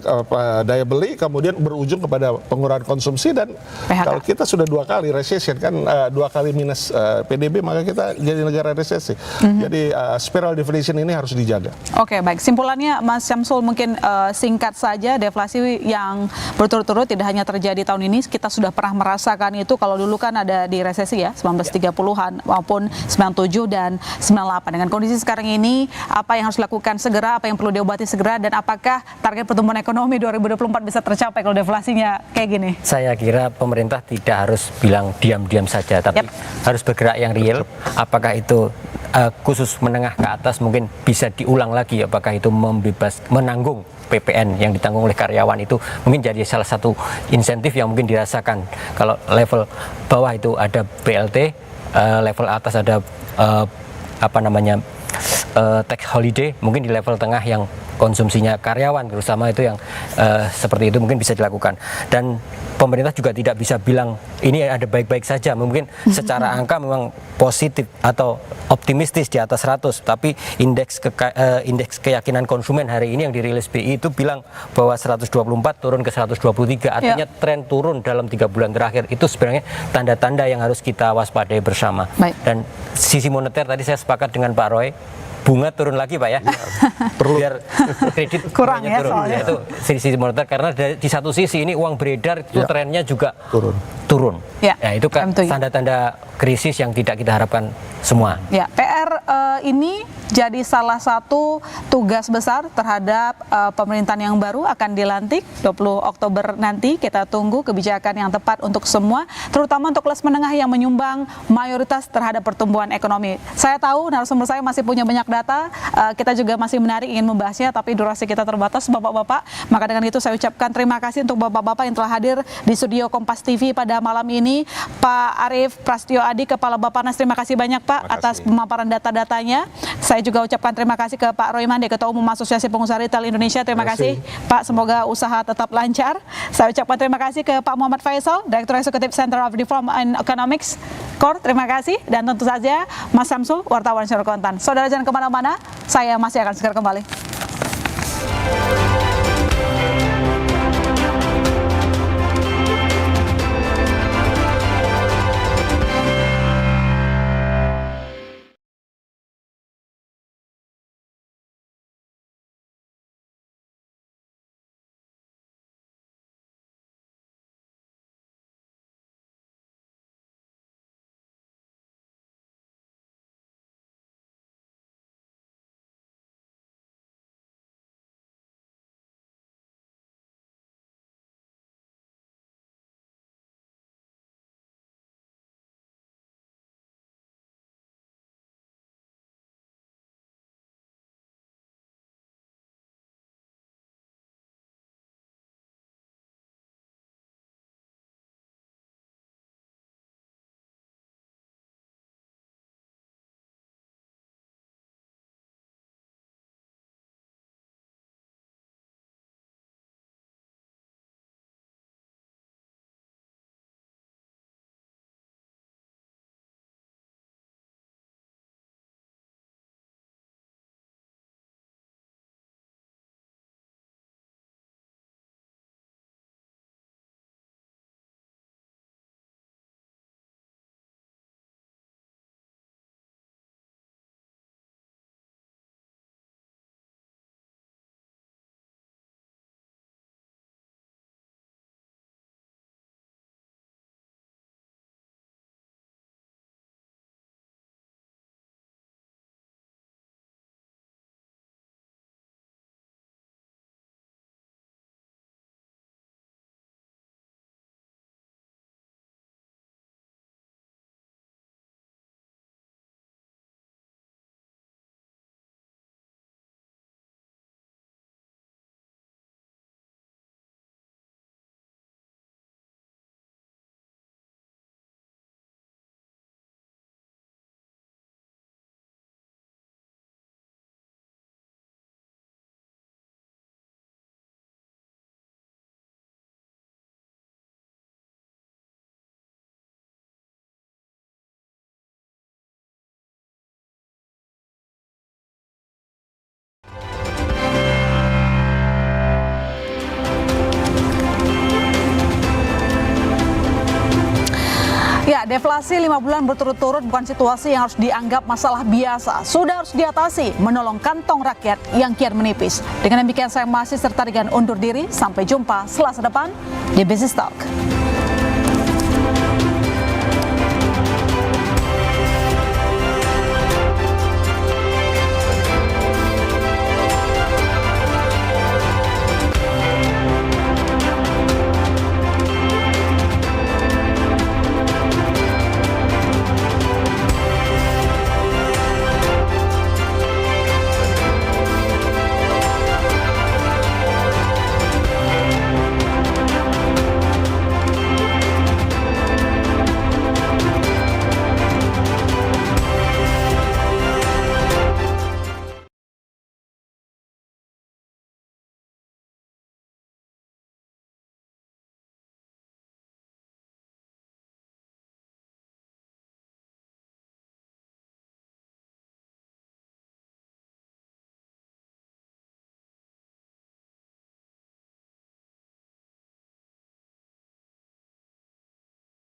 daya beli, kemudian berujung kepada pengurangan konsumsi, dan kalau kita sudah 2 kali recession kan, 2 kali minus PDB, maka kita jadi negara resesi. Jadi spiral deflation ini harus dijaga. Baik. Simpulannya Mas Syamsul mungkin singkat saja, deflasi yang berturut-turut tidak hanya terjadi tahun ini, kita sudah pernah merasakan itu kalau dulu kan ada di resesi ya, 1930-an maupun 97 dan 98. Dengan kondisi sekarang sekarang ini, apa yang harus dilakukan segera, apa yang perlu diobati segera, dan apakah target pertumbuhan ekonomi 2024 bisa tercapai kalau deflasinya kayak gini? Saya kira pemerintah tidak harus bilang diam-diam saja, tapi harus bergerak yang real. Apakah itu khusus menengah ke atas mungkin bisa diulang lagi, apakah itu menanggung PPN yang ditanggung oleh karyawan itu mungkin jadi salah satu insentif yang mungkin dirasakan. Kalau level bawah itu ada BLT, level atas ada tax holiday, mungkin di level tengah yang konsumsinya karyawan terutama itu yang seperti itu mungkin bisa dilakukan. Dan pemerintah juga tidak bisa bilang ini ada baik-baik saja, mungkin secara angka memang positif atau optimistis di atas 100, tapi indeks keyakinan konsumen hari ini yang dirilis BI itu bilang bahwa 124 turun ke 123, artinya tren turun dalam 3 bulan terakhir. Itu sebenarnya tanda-tanda yang harus kita waspadai bersama. Dan sisi moneter tadi saya sepakat dengan Pak Roy, bunga turun lagi Pak ya, perlu biar kredit kurang ya turun. soalnya. Itu sisi moneter, karena di satu sisi ini uang beredar itu trennya juga turun. Ya, itu kan tanda-tanda krisis yang tidak kita harapkan semua. Ya, PR ini jadi salah satu tugas besar terhadap pemerintahan yang baru akan dilantik 20 Oktober nanti. Kita tunggu kebijakan yang tepat untuk semua, terutama untuk kelas menengah yang menyumbang mayoritas terhadap pertumbuhan ekonomi. Saya tahu narasumber saya masih punya banyak data, kita juga masih menarik ingin membahasnya, tapi durasi kita terbatas Bapak-Bapak. Maka dengan itu saya ucapkan terima kasih untuk Bapak-Bapak yang telah hadir di studio Kompas TV pada malam ini. Pak Arief Prasetyo Adi, Kepala Bappenas, terima kasih banyak Pak atas pemaparan data-datanya. Saya juga ucapkan terima kasih ke Pak Roy Mande, Ketua Umum Asosiasi Pengusaha Retail Indonesia. Terima kasih Pak, semoga usaha tetap lancar. Saya ucapkan terima kasih ke Pak Muhammad Faisal, Direktur Eksekutif Center of Reform and Economics Core. Terima kasih. Dan tentu saja Mas Samsul, wartawan Senior Kontan. Saudara jangan kemana-mana, saya masih akan segera kembali. Ya, deflasi 5 bulan berturut-turut bukan situasi yang harus dianggap masalah biasa. Sudah harus diatasi, menolong kantong rakyat yang kian menipis. Dengan demikian saya masih serta dengan undur diri. Sampai jumpa Selasa depan di Business Talk.